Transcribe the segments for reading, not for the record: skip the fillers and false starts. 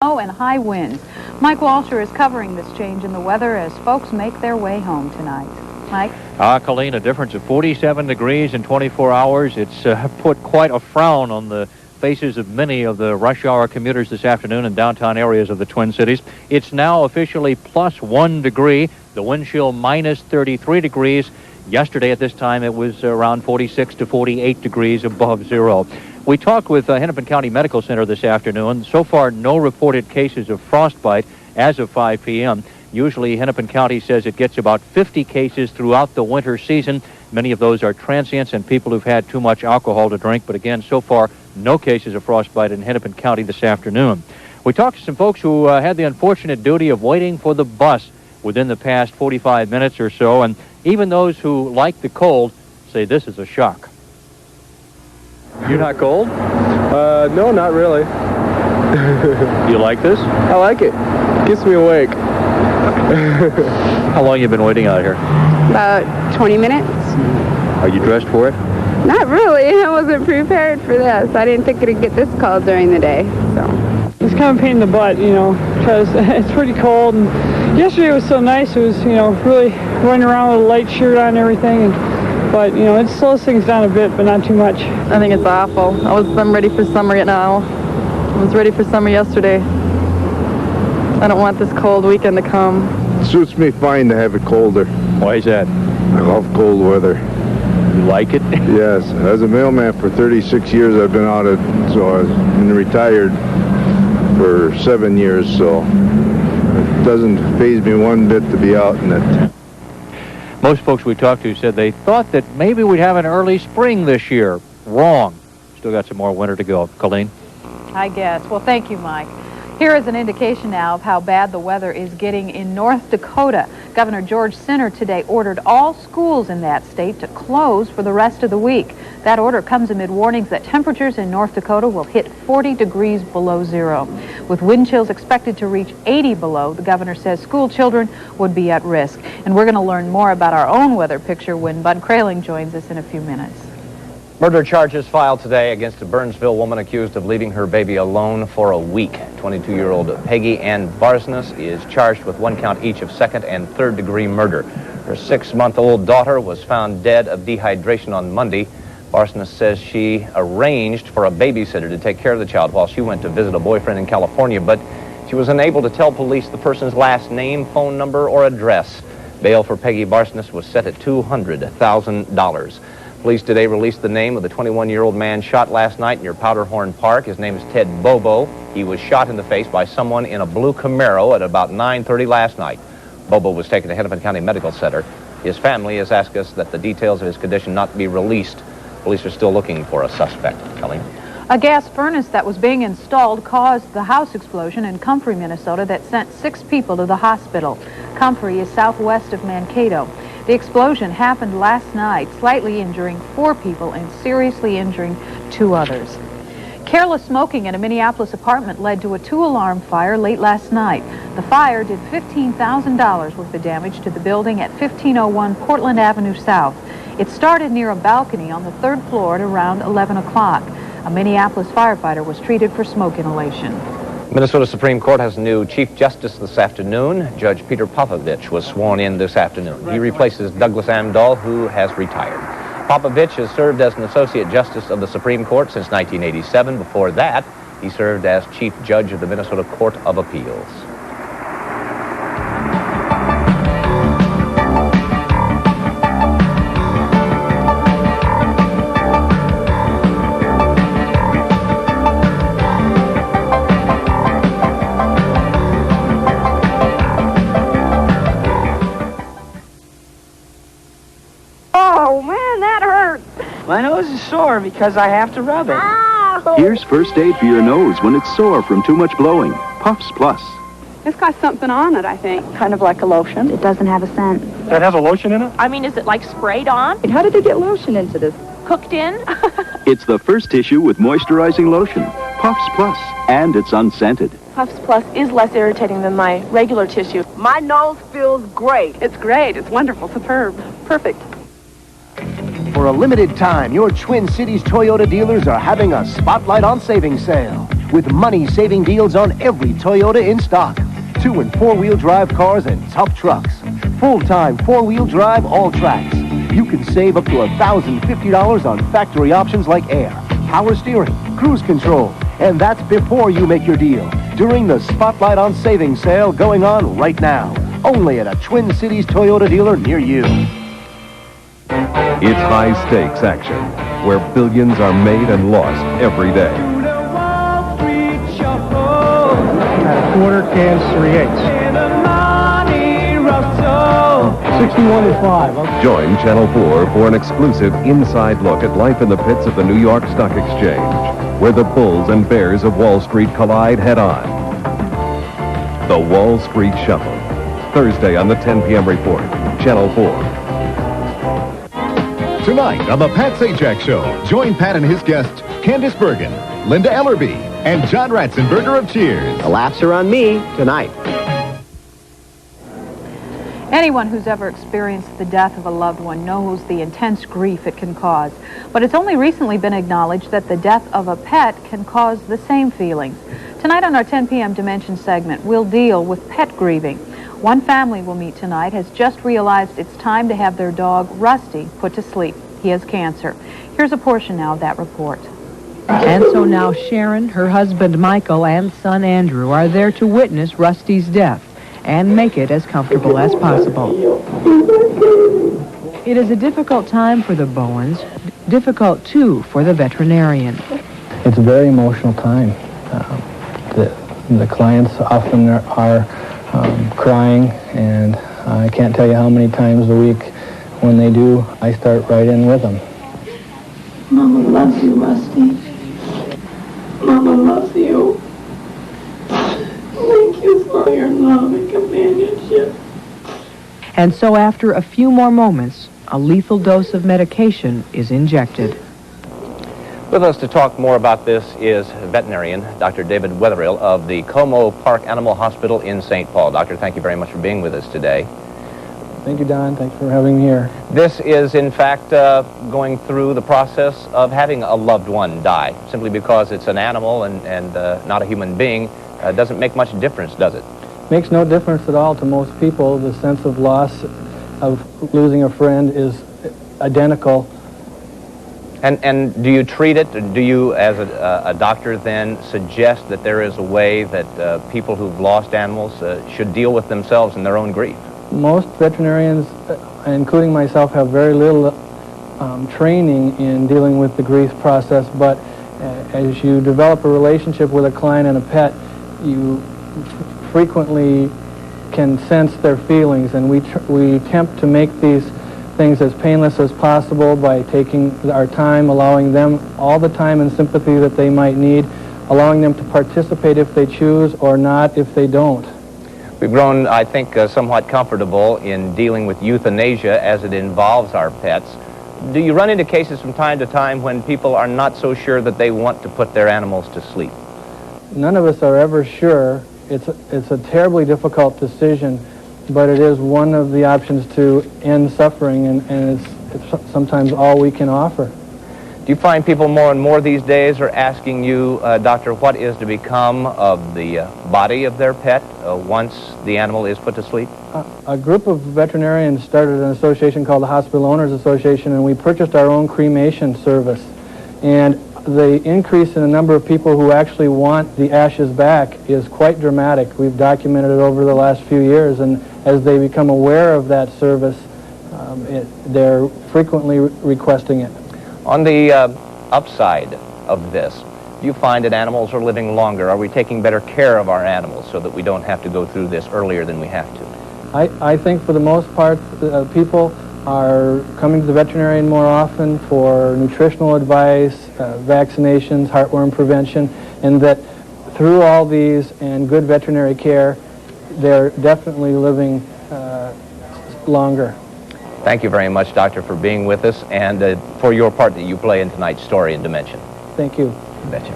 snow and high winds. Mike Walcher is covering this change in the weather as folks make their way home tonight. Mike? Colleen, a difference of 47 degrees in 24 hours. It's put quite a frown on the faces of many of the rush hour commuters this afternoon in downtown areas of the Twin Cities. It's now officially plus 1 degree. The wind chill minus 33 degrees. Yesterday at this time it was around 46 to 48 degrees above zero. We talked with Hennepin County Medical Center this afternoon. So far, no reported cases of frostbite as of 5 p.m. Usually, Hennepin County says it gets about 50 cases throughout the winter season. Many of those are transients and people who've had too much alcohol to drink. But again, so far, no cases of frostbite in Hennepin County this afternoon. We talked to some folks who had the unfortunate duty of waiting for the bus within the past 45 minutes or so. And even those who like the cold say this is a shock. You're not cold? No, not really. You like this? I like it. Gets me awake. How long have you been waiting out here? About 20 minutes. Are you dressed for it? Not really. I wasn't prepared for this. I didn't think it'd get this cold during the day. So it's kind of a pain in the butt, you know, because it's pretty cold. And yesterday was so nice. It was, you know, really running around with a light shirt on and everything. But, you know, it slows things down a bit, but not too much. I think it's awful. I'm ready for summer now. I was ready for summer yesterday. I don't want this cold weekend to come. It suits me fine to have it colder. Why is that? I love cold weather. You like it? Yes. As a mailman for 36 years, I've been out of, so I've been retired for 7 years, so it doesn't faze me one bit to be out in it. Most folks we talked to said they thought that maybe we'd have an early spring this year. Wrong. Still got some more winter to go. Colleen? I guess. Well, thank you, Mike. Here is an indication now of how bad the weather is getting in North Dakota. Governor George Sinner today ordered all schools in that state to close for the rest of the week. That order comes amid warnings that temperatures in North Dakota will hit 40 degrees below zero. With wind chills expected to reach 80 below, the governor says school children would be at risk. And we're going to learn more about our own weather picture when Bud Kraehling joins us in a few minutes. Murder charges filed today against a Burnsville woman accused of leaving her baby alone for a week. 22-year-old Peggy Ann Barsness is charged with 1 count each of second and third degree murder. Her 6-month-old daughter was found dead of dehydration on Monday. Barsness says she arranged for a babysitter to take care of the child while she went to visit a boyfriend in California, but she was unable to tell police the person's last name, phone number, or address. Bail for Peggy Barsness was set at $200,000. Police today released the name of the 21-year-old man shot last night near Powderhorn Park. His name is Ted Bobo. He was shot in the face by someone in a blue Camaro at about 9:30 last night. Bobo was taken to Hennepin County Medical Center. His family has asked us that the details of his condition not be released. Police are still looking for a suspect. Colleen? A gas furnace that was being installed caused the house explosion in Comfrey, Minnesota that sent 6 people to the hospital. Comfrey is southwest of Mankato. The explosion happened last night, slightly injuring 4 people and seriously injuring 2 others. Careless smoking in a Minneapolis apartment led to a 2-alarm fire late last night. The fire did $15,000 worth of damage to the building at 1501 Portland Avenue South. It started near a balcony on the 3rd floor at around 11 o'clock. A Minneapolis firefighter was treated for smoke inhalation. Minnesota Supreme Court has a new Chief Justice this afternoon. Judge Peter Popovich was sworn in this afternoon. He replaces Douglas Amdahl, who has retired. Popovich has served as an Associate Justice of the Supreme Court since 1987. Before that, he served as Chief Judge of the Minnesota Court of Appeals. My nose is sore because I have to rub it. Ow! Here's first aid for your nose when it's sore from too much blowing. Puffs Plus. It's got something on it, I think. Kind of like a lotion. It doesn't have a scent. That has a lotion in it? I mean, is it like sprayed on? How did they get lotion into this? Cooked in? It's the first tissue with moisturizing lotion. Puffs Plus. And it's unscented. Puffs Plus is less irritating than my regular tissue. My nose feels great. It's great. It's wonderful. Superb. Perfect. For a limited time, your Twin Cities Toyota dealers are having a Spotlight on Savings sale. with money-saving deals on every Toyota in stock. 2- and 4-wheel drive cars and tough trucks. Full-time 4-wheel drive all tracks. You can save up to $1,050 on factory options like air, power steering, cruise control. And that's before you make your deal. During the Spotlight on Savings sale going on right now. Only at a Twin Cities Toyota dealer near you. It's high-stakes action, where billions are made and lost every day. At a quarter, cans 3/8. 61-5. Join Channel 4 for an exclusive inside look at life in the pits of the New York Stock Exchange, where the bulls and bears of Wall Street collide head-on. The Wall Street Shuffle. Thursday on the 10 p.m. report. Channel 4. Tonight on the Pat Sajak Show, join Pat and his guests, Candice Bergen, Linda Ellerby, and John Ratzenberger of Cheers. The laughs are on me tonight. Anyone who's ever experienced the death of a loved one knows the intense grief it can cause. But it's only recently been acknowledged that the death of a pet can cause the same feelings. Tonight on our 10 p.m. Dimension segment, we'll deal with pet grieving. One family we'll meet tonight has just realized it's time to have their dog, Rusty, put to sleep. He has cancer. Here's a portion now of that report. And so now Sharon, her husband Michael, and son Andrew are there to witness Rusty's death and make it as comfortable as possible. It is a difficult time for the Bowens, difficult too for the veterinarian. It's a very emotional time. The clients often are crying, and I can't tell you how many times a week when they do, I start right in with them. Mama loves you, Rusty. Mama loves you. Thank you for your love and companionship. And so after a few more moments, a lethal dose of medication is injected. With us to talk more about this is veterinarian Dr. David Wetherill of the Como Park Animal Hospital in St. Paul. Doctor, thank you very much for being with us today. Thank you, Don. Thanks for having me here. This is, in fact, going through the process of having a loved one die. Simply because it's an animal and not a human being doesn't make much difference, does it? Makes no difference at all to most people. The sense of loss of losing a friend is identical. And do you treat it? Do you, as a doctor, then suggest that there is a way that people who've lost animals should deal with themselves in their own grief? Most veterinarians, including myself, have very little training in dealing with the grief process, but as you develop a relationship with a client and a pet, you frequently can sense their feelings, and we attempt to make these things as painless as possible by taking our time, allowing them all the time and sympathy that they might need, allowing them to participate if they choose or not if they don't. We've grown, I think, somewhat comfortable in dealing with euthanasia as it involves our pets. Do you run into cases from time to time when people are not so sure that they want to put their animals to sleep? None of us are ever sure. It's a terribly difficult decision, but it is one of the options to end suffering, and it's sometimes all we can offer. Do you find people more and more these days are asking you, Doctor, what is to become of the body of their pet once the animal is put to sleep? A group of veterinarians started an association called the Hospital Owners Association, and we purchased our own cremation service. And the increase in the number of people who actually want the ashes back is quite dramatic. We've documented it over the last few years, and as they become aware of that service, they're frequently requesting it. On the upside of this, do you find that animals are living longer? Are we taking better care of our animals so that we don't have to go through this earlier than we have to? I think for the most part, people are coming to the veterinarian more often for nutritional advice, vaccinations, heartworm prevention, and that through all these and good veterinary care, they're definitely living longer. Thank you very much, Doctor, for being with us and for your part that you play in tonight's story and dimension. Thank you. I bet you.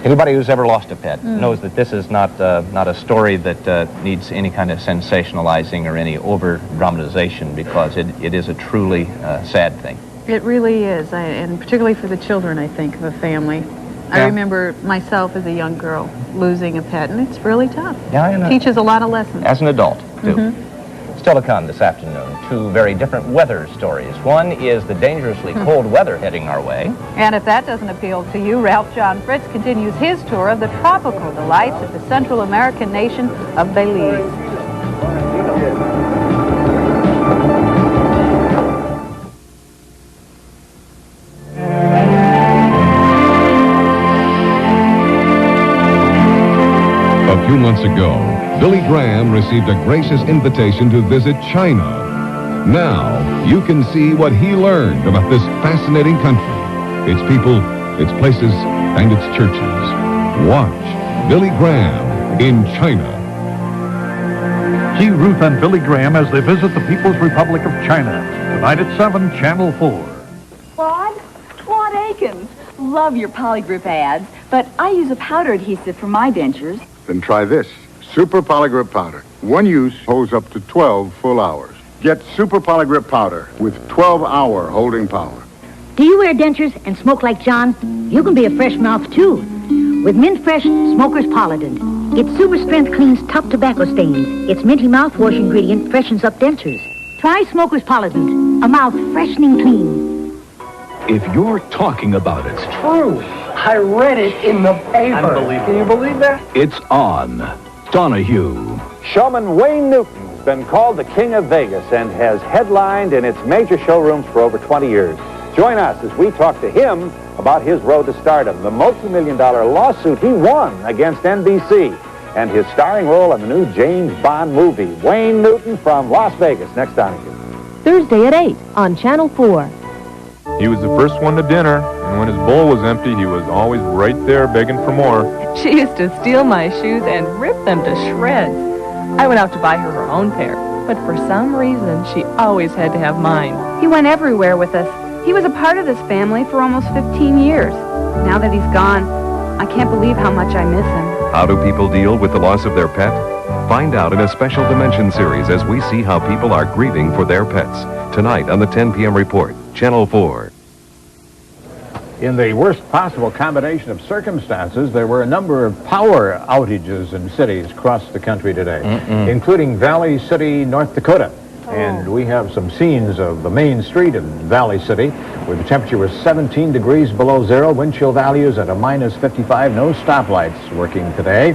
Anybody who's ever lost a pet knows that this is not a story that needs any kind of sensationalizing or any over-dramatization, because it is a truly sad thing. It really is, and particularly for the children, I think, of a family. I remember myself as a young girl losing a pet, and it's really tough. Yeah, I know. Teaches a lot of lessons. As an adult, too. Still to come this afternoon, two very different weather stories. One is the dangerously cold weather heading our way. And if that doesn't appeal to you, Ralph Jon Fritz continues his tour of the tropical delights of the Central American nation of Belize. A few months ago, Billy Graham received a gracious invitation to visit China. Now, you can see what he learned about this fascinating country, its people, its places, and its churches. Watch Billy Graham in China. See Ruth and Billy Graham as they visit the People's Republic of China. Tonight at 7, Channel 4. Claude Akins. Love your Polygrip ads, but I use a powder adhesive for my dentures. Then try this. Super Polygrip Powder. One use holds up to 12 full hours. Get Super Polygrip Powder with 12-hour holding power. Do you wear dentures and smoke like John? You can be a fresh mouth, too. With Mint Fresh Smoker's Polident. Its super strength cleans top tobacco stains. Its minty mouthwash ingredient freshens up dentures. Try Smoker's Polident, a mouth freshening clean. If you're talking about it, True. I read it in the paper. Unbelievable. Can you believe that? it's on Donahue. Showman Wayne Newton's been called the King of Vegas and has headlined in its major showrooms for over 20 years. Join us as we talk to him about his road to stardom, the multi-million-dollar lawsuit he won against NBC, and his starring role in the new James Bond movie. Wayne Newton from Las Vegas, next Donahue. Thursday at 8 on Channel 4. He was the first one to dinner, and when his bowl was empty, he was always right there begging for more. She used to steal my shoes and rip them to shreds. I went out to buy her own pair, but for some reason, she always had to have mine. He went everywhere with us. He was a part of this family for almost 15 years. Now that he's gone, I can't believe how much I miss him. How do people deal with the loss of their pet? Find out in a special Dimension series as we see how people are grieving for their pets. Tonight on the 10 p.m. report, Channel 4. In the worst possible combination of circumstances, there were a number of power outages in cities across the country today, including Valley City, North Dakota. And we have some scenes of the main street of Valley City, where the temperature was 17 degrees below zero, wind chill values at a minus 55, no stoplights working today.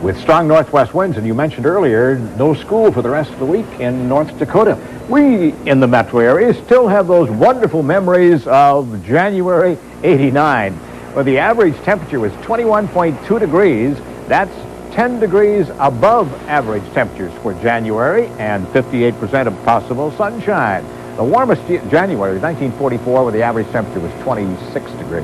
With strong northwest winds, and you mentioned earlier, no school for the rest of the week in North Dakota. We, in the metro area, still have those wonderful memories of January '89, where the average temperature was 21.2 degrees. That's 10 degrees above average temperatures for January, and 58% of possible sunshine. The warmest January was 1944, where the average temperature was 26 degrees.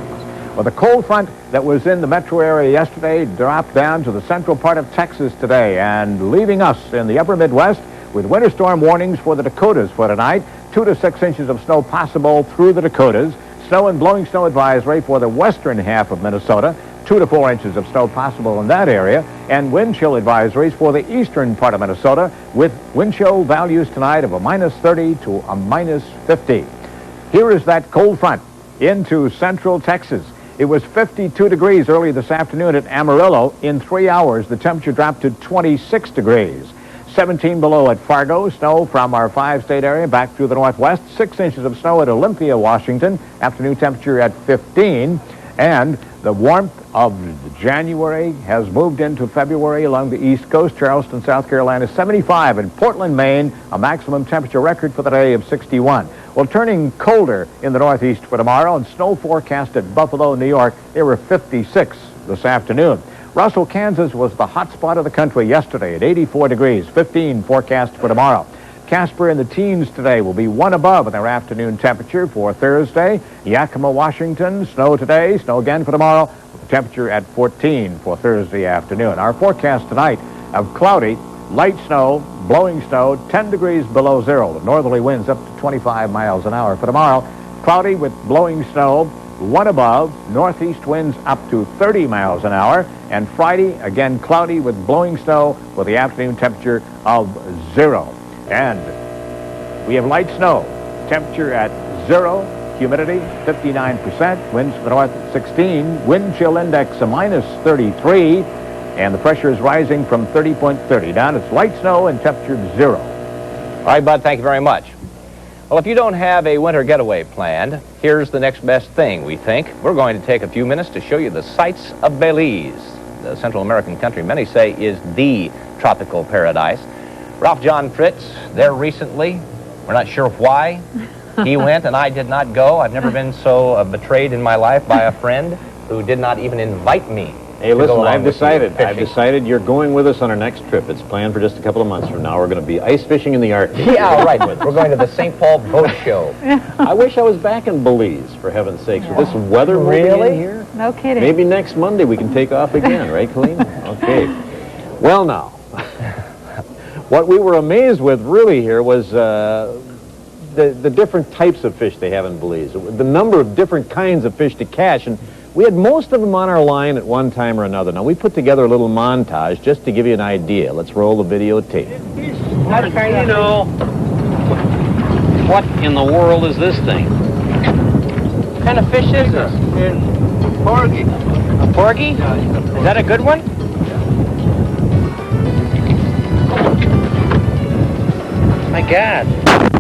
Well, the cold front that was in the metro area yesterday dropped down to the central part of Texas today, and leaving us in the upper Midwest with winter storm warnings for the Dakotas for tonight. 2 to 6 inches of snow possible through the Dakotas. Snow and blowing snow advisory for the western half of Minnesota. 2 to 4 inches of snow possible in that area. And wind chill advisories for the eastern part of Minnesota, with wind chill values tonight of a minus 30 to a minus 50. Here is that cold front into central Texas. It was 52 degrees early this afternoon at Amarillo. In 3 hours, the temperature dropped to 26 degrees. 17 below at Fargo. Snow from our 5-state area back through the northwest. 6 inches of snow at Olympia, Washington. Afternoon temperature at 15. And the warmth of January has moved into February along the East Coast. Charleston, South Carolina, 75. In Portland, Maine, a maximum temperature record for the day of 61. Well, turning colder in the northeast for tomorrow, and snow forecast at Buffalo, New York. They were 56 this afternoon. Russell, Kansas was the hot spot of the country yesterday at 84 degrees, 15 forecast for tomorrow. Casper in the teens today will be 1 above in their afternoon temperature for Thursday. Yakima, Washington, snow today, snow again for tomorrow. The temperature at 14 for Thursday afternoon. Our forecast tonight of cloudy, light snow, blowing snow, 10 degrees below zero. The northerly winds up to 25 miles an hour for tomorrow. Cloudy with blowing snow, 1 above, northeast winds up to 30 miles an hour. And Friday, again cloudy with blowing snow with the afternoon temperature of 0. And we have light snow, temperature at 0, humidity 59%, winds from the north at 16, wind chill index a minus 33, and the pressure is rising from 30.30 down. It's light snow and temperature 0. All right, Bud, thank you very much. Well, if you don't have a winter getaway planned, here's the next best thing, we think. We're going to take a few minutes to show you the sights of Belize, the Central American country many say is the tropical paradise. Ralph Jon Fritz, there recently. We're not sure why he went and I did not go. I've never been so betrayed in my life by a friend who did not even invite me. Hey, listen, I've decided you're going with us on our next trip. It's planned for just a couple of months from now. We're going to be ice fishing in the Arctic. Yeah, right. We're going to the St. Paul Boat Show. I wish I was back in Belize, for heaven's sakes. With this weather moving in here, No kidding. maybe next Monday we can take off again, right, Colleen? Okay. Well, now, what we were amazed with really here was the different types of fish they have in Belize, the number of different kinds of fish to catch, and we had most of them on our line at one time or another. Now, we put together a little montage just to give you an idea. Let's roll the videotape. What in the world is this thing? What kind of fish is this? Porgy. A porgy? Is that a good one? My God.